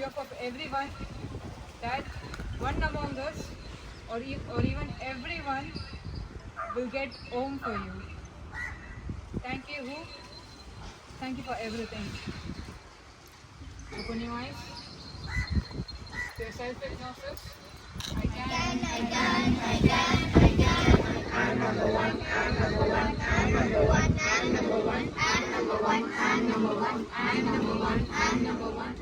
fear for everyone that one among us or even everyone will get home for you. Thank you. Thank you for everything. Open your eyes. Do your self-hypnosis. I can. I'm number one. I'm number one. I'm number one. I'm number one. I'm number one. I'm number one. I'm number one. I'm number one.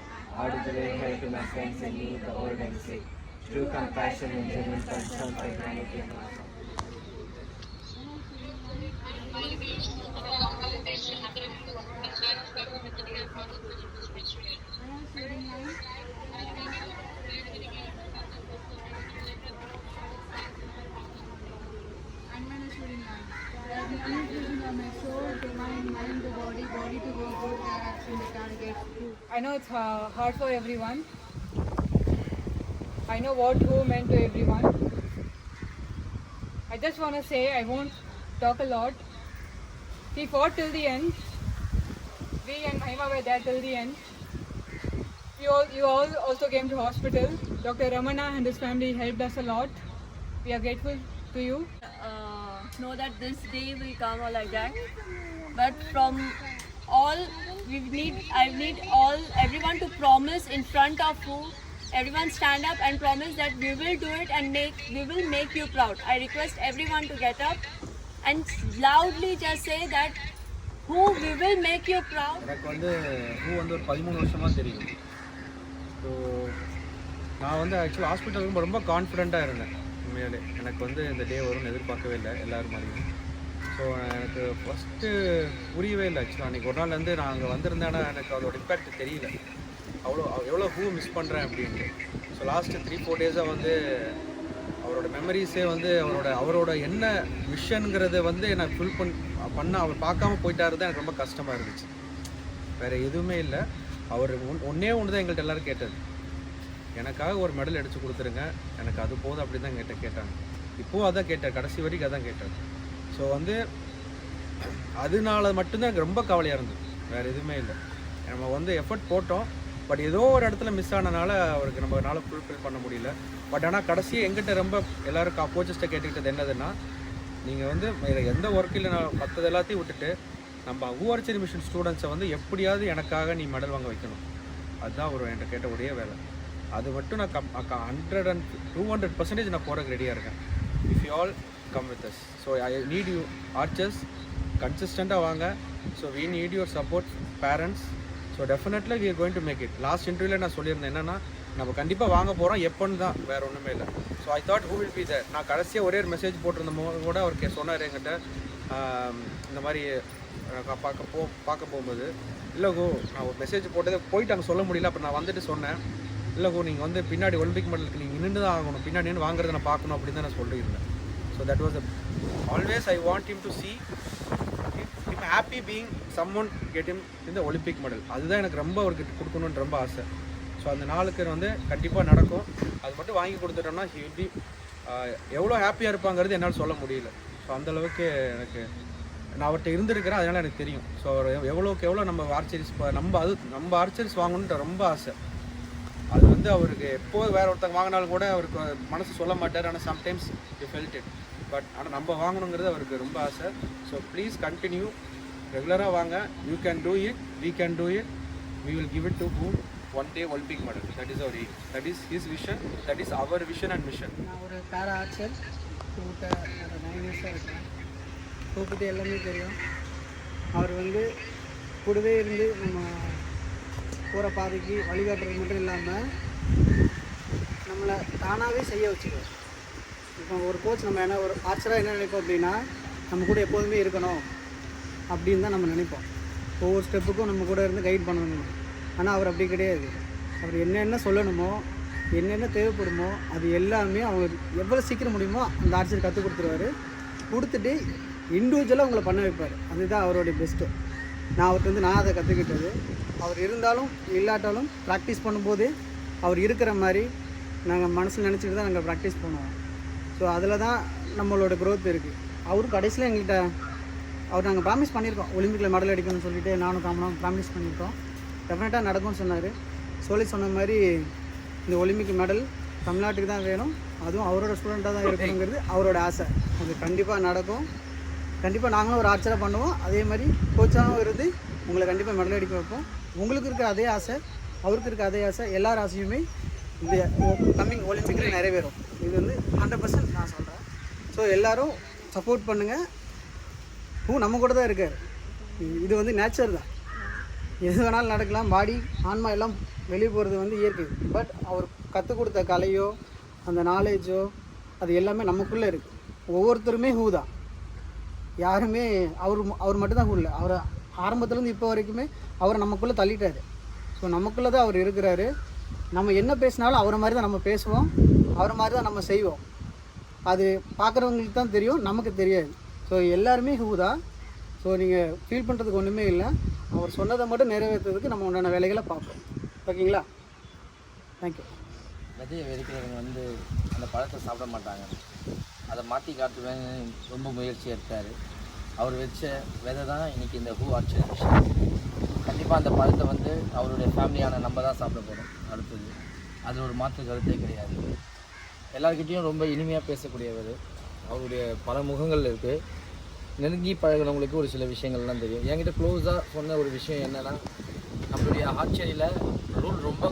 Audibly help to my friends and you, the old and sick. True compassion and genuine concern for humanity and all. I know it's hard for everyone. I know what who meant to everyone. I just want to say I won't talk a lot. He fought till the end. We and Mahima were there till the end. You all also came to hospital. Dr. Ramana and his family helped us a lot. We are grateful to you. Know that this day will come or like that, but from all I need everyone to promise in front of who everyone stand up and promise that we will do it and we will make you proud. I request everyone to get up and loudly just say that who we will make you proud. எனக்கு வந்து who வந்து ஒரு 13 வருஷமா தெரியும். So நான் வந்து ஆக்சுவலாக ஹாஸ்பிட்டலுக்கு ரொம்ப கான்ஃபிடென்ட்டாக இருந்தேன். உண்மையாலே எனக்கு வந்து இந்த டே வரும்னு எதிர்பார்க்கவே இல்லை எல்லோரும் மாதிரியும். ஸோ எனக்கு ஃபஸ்ட்டு புரியவே இல்லை ஆக்சுவலாக அன்றைக்கி ஒரு நாள் வந்து நான் அங்கே வந்திருந்தேன்னா எனக்கு அதோட இம்பேக்ட் தெரியல. எவ்வளோ ஹூ மிஸ் பண்ணுறேன் அப்படின்ட்டு. ஸோ லாஸ்ட்டு 3-4 டேஸாக வந்து அவரோட மெமரிஸே வந்து அவரோட என்ன விஷன்ங்கிறத வந்து எனக்கு ஃபுல் பண்ண அவர் பார்க்காம போயிட்டாரு தான் எனக்கு ரொம்ப கஷ்டமாக இருந்துச்சு. வேறு எதுவுமே இல்லை. அவர் ஒன்றே ஒன்று தான் எங்கள்கிட்ட எல்லோரும் கேட்டது, எனக்காக ஒரு மெடல் அடித்து கொடுத்துருங்க, எனக்கு அது போதும் அப்படி தான் கேட்டாங்க. இப்போது அதான் கேட்டார், கடைசி வரைக்கும் அதான் கேட்டார். ஸோ வந்து அதனால மட்டும்தான் எனக்கு ரொம்ப கவலையாக இருந்தது, வேறு எதுவுமே இல்லை. நம்ம வந்து எஃபர்ட் போட்டோம், பட் ஏதோ ஒரு இடத்துல மிஸ் ஆனனால அவருக்கு நம்மளால ஃபுல்ஃபில் பண்ண முடியல. பட் ஆனால் கடைசியாக எங்கிட்ட ரொம்ப எல்லோரும் கோச்சஸ்ட்டை கேட்டுக்கிட்டது என்னதுன்னா, நீங்கள் வந்து எந்த ஒர்க்கில் நான் மற்றது எல்லாத்தையும் விட்டுட்டு நம்ம ஊர்ச்சரி மிஷன் ஸ்டூடெண்ட்ஸை வந்து எப்படியாவது எனக்காக நீ மெடல் வாங்க வைக்கணும், அதுதான் அவர் என்கிட்ட கேட்ட ஒரே வேலை. அது மட்டும் நான் 100% நான் போகிறதுக்கு ரெடியாக இருக்கேன். If you all come with us. So I need you archers, கன்சிஸ்டண்ட்டாக வாங்க. So we need your support parents. So definitely we are going to make it. Last இன்டர்வியூவில் நான் சொல்லியிருந்தேன் என்னென்னா, நம்ம கண்டிப்பாக வாங்க போகிறோம் எப்போன்னு தான், வேறு ஒன்றுமே இல்லை. So I thought who will be there. நான் கடைசியாக ஒரே ஒரு மெசேஜ் போட்டிருந்த போது கூட அவர் சொன்னார் என்கிட்ட, இந்த மாதிரி பார்க்க போகும்போது, இல்லை கோ நான் ஒரு மெசேஜ் போட்டதே போயிட்டு அங்கே சொல்ல முடியல. அப்போ நான் வந்துட்டு சொன்னேன், இல்லை கோ நீங்கள் வந்து பின்னாடி ஒலிம்பிக் மெடலுக்கு நீங்கள் நின்று தான் ஆகணும், பின்னாடி நின்று வாங்குறத நான் பார்க்கணும் அப்படின்னு தான் நான் சொல்லியிருந்தேன். So that was always I want him to see him happy being someone get him in the Olympic medal. அதுதான் எனக்கு ரொம்ப அவருக்கு கொடுக்கணுன்னு ரொம்ப ஆசை. ஸோ அந்த நாளுக்கு வந்து கண்டிப்பாக நடக்கும். அது மட்டும் வாங்கி கொடுத்துட்டோம்னா he will be எவ்வளோ ஹாப்பியாக இருப்பாங்கிறது என்னால் சொல்ல முடியல. ஸோ அந்தளவுக்கு எனக்கு நான் அவர்கிட்ட இருந்திருக்கிறேன், அதனால் எனக்கு தெரியும். ஸோ அவர் எவ்வளோக்கு எவ்வளோ நம்ம ஆர்ச்சரிஸ் வாங்கணுன்ற ரொம்ப ஆசை. அது வந்து அவருக்கு எப்போது வேறு ஒருத்தங்க வாங்கினாலும் கூட அவருக்கு மனசு சொல்ல மாட்டார். ஆனால் sometimes you felt it. But ஆனால் நம்ம வாங்கணுங்கிறது அவருக்கு ரொம்ப ஆசை. ஸோ ப்ளீஸ் கண்டினியூ, ரெகுலராக வாங்க. You can do it, we can do it, we will give it to who one day Olympic medal. That is our aim, that is his vision, that is our vision and mission. நான் ஒரு பேரா Archer கூப்பிட்ட ஒரு 9 இயர்ஸாக இருக்கேன். கூப்பிட்டு எல்லாமே தெரியும். அவர் வந்து கூடவே இருந்து நம்ம போகிற பாதைக்கு வழிகாட்டுறது மட்டும் இல்லாமல் நம்மளை தானாகவே செய்ய வச்சுருவோம். இப்போ ஒரு கோச் நம்ம ஒரு ஆர்ச்சராக என்ன நினைப்போம் அப்படின்னா, நம்ம கூட எப்போதுமே இருக்கணும் அப்படின்னு தான் நம்ம நினைப்போம். ஒவ்வொரு ஸ்டெப்புக்கும் நம்ம கூட இருந்து கைட் பண்ணணும். ஆனால் அவர் அப்படி கிடையாது. அவர் என்னென்ன சொல்லணுமோ, என்னென்ன தேவைப்படுமோ அது எல்லாமே அவர் எவ்வளோ சீக்கிரம் முடியுமோ அந்த ஆர்ச்சர் கற்றுக் கொடுத்துருவார். கொடுத்துட்டு இண்டிவிஜுவலாக உங்களை பண்ண வைப்பார். அதுதான் அவருடைய பெஸ்ட்டு. நான் அவர்கிட்ட நான் அதை கற்றுக்கிட்டது. அவர் இருந்தாலும் இல்லாட்டாலும் ப்ராக்டிஸ் பண்ணும்போது அவர் இருக்கிற மாதிரி நாங்கள் மனசில் நினச்சிட்டு தான் நாங்கள் ப்ராக்டிஸ் பண்ணுவோம். ஸோ அதில் தான் நம்மளோட க்ரோத் இருக்குது. அவரும் கடைசியில் எங்கள்கிட்ட அவர் நாங்கள் ப்ராமிஸ் பண்ணியிருக்கோம், ஒலிம்பிக்கில் மெடல் அடிக்கணும்னு சொல்லிவிட்டு நானும் காமனாக ப்ராமிஸ் பண்ணியிருக்கோம். டெஃபினட்டாக நடக்கும்னு சொன்னார். சொல்லி சொன்ன மாதிரி இந்த ஒலிம்பிக் மெடல் தமிழ்நாட்டுக்கு தான் வேணும், அதுவும் அவரோட ஸ்டூடெண்ட்டாக தான் இருக்கணுங்கிறது அவரோட ஆசை. அது கண்டிப்பாக நடக்கும். கண்டிப்பாக நாங்களும் ஒரு ஆர்ச்சராக பண்ணுவோம். அதே மாதிரி கோச்சாகவும் இருந்து உங்களை கண்டிப்பாக மெடல் அடிக்க வைப்போம். உங்களுக்கு இருக்க அதே ஆசை, அவருக்கு இருக்க அதே ஆசை, எல்லார் ஆசையுமே இந்த கம்மிங் ஒலிம்பிக்கில் நிறைவேறும். இது வந்து 100% நான் சொல்கிறேன். ஸோ எல்லோரும் சப்போர்ட் பண்ணுங்கள். நம்ம கூட தான் இருக்கார். இது வந்து நேச்சர் தான், எது வேணாலும் நடக்கலாம். பாடி ஆன்மா எல்லாம் வெளியே போகிறது வந்து இயற்கை. பட் அவர் கற்றுக் கொடுத்த கலையோ அந்த நாலேஜோ அது எல்லாமே நமக்குள்ளே இருக்குது. ஒவ்வொருத்தருமே ஹூ தான், யாருமே அவர் மட்டும்தான் ஹூ இல்லை. அவர் ஆரம்பத்துலேருந்து இப்போ வரைக்குமே அவரை நமக்குள்ளே தள்ளிட்டார். ஸோ நமக்குள்ளே தான் அவர் இருக்கிறாரு. நம்ம என்ன பேசினாலும் அவரை மாதிரி தான் நம்ம பேசுவோம், அவரை மாதிரி தான் நம்ம செய்வோம். அது பார்க்குறவங்களுக்கு தான் தெரியும், நமக்கு தெரியாது. ஸோ எல்லாருமே ஹூ தான். ஸோ நீங்கள் ஃபீல் பண்ணுறதுக்கு ஒன்றுமே இல்லை. அவர் சொன்னதை மட்டும் நிறைவேற்றுறதுக்கு நம்ம உண்டான வேலைகளை பார்ப்போம். ஓகேங்களா? தேங்க்யூ. விதையை வெடிக்கிறவங்க வந்து அந்த பழத்தை சாப்பிட மாட்டாங்க, அதை மாற்றி காட்டுவேன்னு ரொம்ப முயற்சி எடுத்தார். அவர் வச்ச விதை தான் இன்றைக்கி இந்த ஹூ ஆர்ச்சரி மிஷன். கண்டிப்பாக அந்த பழத்தை வந்து அவருடைய ஃபேமிலியான நம்ம தான் சாப்பிட போகிறோம் அடுத்தது. அது ஒரு மாற்று கருத்தே கிடையாது. எல்லாருக்கிட்டேயும் ரொம்ப இனிமையாக பேசக்கூடியவர். அவருடைய பல முகங்கள் இருக்குது. நெருங்கி பழகினவங்களுக்கு ஒரு சில விஷயங்கள்லாம் தெரியும். என்கிட்ட க்ளோஸாக சொன்ன ஒரு விஷயம் என்னென்னா, நம்மளுடைய ஆர்ச்சரியில் ரூல் ரொம்ப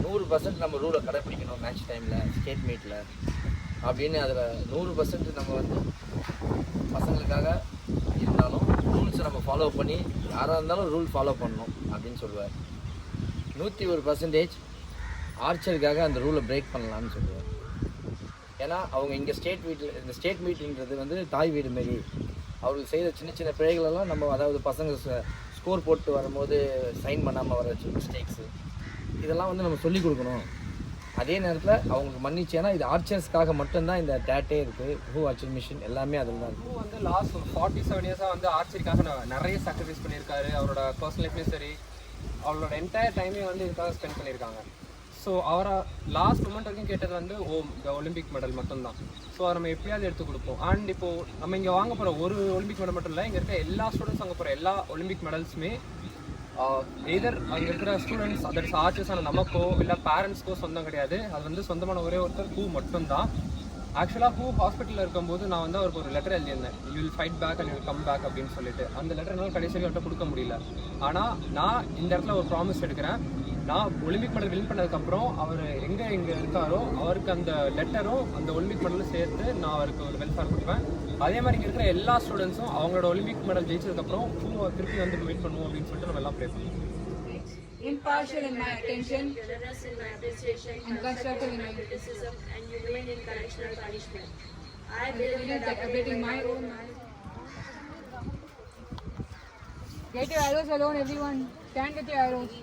100% நம்ம ரூலை கடைப்பிடிக்கணும் மேட்ச் டைமில், ஸ்டேட் மீட்டில் அப்படின்னு. அதில் 100% நம்ம வந்து பசங்களுக்காக இருந்தாலும் ரூல்ஸை நம்ம ஃபாலோ பண்ணி, யாராக இருந்தாலும் ரூல் ஃபாலோ பண்ணணும் அப்படின்னு சொல்லுவார். 101% ஆர்ச்சருக்காக அந்த ரூலை பிரேக் பண்ணலான்னு சொல்லுவார். ஏன்னா அவங்க இங்கே இந்த ஸ்டேட் மீட்டுன்றது வந்து தாய் வீடு மாரி. அவருக்கு செய்கிற சின்ன சின்ன பிழைகளெல்லாம் நம்ம, அதாவது பசங்க ஸ்கோர் போட்டு வரும்போது சைன் பண்ணாமல் வர மிஸ்டேக்ஸு, இதெல்லாம் வந்து நம்ம சொல்லிக் கொடுக்கணும். அதே நேரத்தில் அவங்களுக்கு மன்னிச்சேன்னா இது ஆர்ச்சர்ஸ்க்காக மட்டும்தான் இந்த டேட்டே இருக்குது. ஹூ ஆர்ச்சரி மிஷன் எல்லாமே அதில் தான் இருக்குது. ஹூ வந்து லாஸ்ட் 47 இயர்ஸாக வந்து ஆர்ச்சரிக்காக நிறைய சாக்ரிஃபைஸ் பண்ணியிருக்காரு. அவரோட பர்சனல் லைஃப்லேயும் சரி, அவரோட என்டையர் டைமே வந்து இதுக்காக ஸ்பெண்ட் பண்ணியிருக்காங்க. ஸோ அவரை லாஸ்ட் மொமெண்ட் வரைக்கும் கேட்டது வந்து இந்த ஒலிம்பிக் மெடல் மட்டும்தான். ஸோ அதை நம்ம எப்படியாவது எடுத்து கொடுப்போம். அண்ட் இப்போது நம்ம இங்கே வாங்க போகிற ஒரு ஒலிம்பிக் மெடல் மட்டும் இல்லை, இங்கே இருக்க எல்லா ஸ்டூடெண்ட்ஸ் வாங்க போகிற எல்லா ஒலிம்பிக் மெடல்ஸுமே எதர் அங்கே இருக்கிற ஸ்டூடெண்ட்ஸ், அதர் ஆர்ச்சர்ஸான நமக்கோ இல்லை பேரண்ட்ஸ்க்கோ சொந்தம் கிடையாது. அது வந்து சொந்தமான ஒரே ஒருத்தர் ஹூ மட்டும்தான். ஆக்சுவலாக ஹூ ஹாஸ்பிட்டலில் இருக்கும்போது நான் வந்து அவருக்கு ஒரு லெட்டர் எழுதியிருந்தேன், you will fight back and you will come back அப்படின்னு சொல்லிட்டு. அந்த லெட்டர் என்னால் கடைசி அவர்கிட்ட கொடுக்க முடியல. ஆனால் நான் இந்த இடத்துல ஒரு ப்ராமிஸ் எடுக்கிறேன். நான் ஒலிம்பிக் மெடல் வின் பண்ணதுக்கப்புறம் அவர் எங்கே இருக்காரோ அவருக்கு அந்த லெட்டரும் அந்த ஒலிம்பிக் மெடலும் சேர்த்து நான் அவருக்கு ஒரு வெல்ஃபேர் கொடுப்பேன். அதே மாதிரி இங்கே இருக்கிற எல்லா ஸ்டூடெண்ட்ஸும் அவங்களோட ஒலிம்பிக் மெடல் ஜெயிச்சதுக்கப்புறம் திருப்பி வந்து மீட் பண்ணுவோம் அப்படின்னு சொல்லிட்டு நம்ம எல்லாம் ப்ரே பண்ணுவோம். Impartial in my attention, Generous in my appreciation, and constructive in my criticism, and humane in correctional punishment. I believe that updating my own mind. Get your arrows alone, everyone. Stand with your arrows.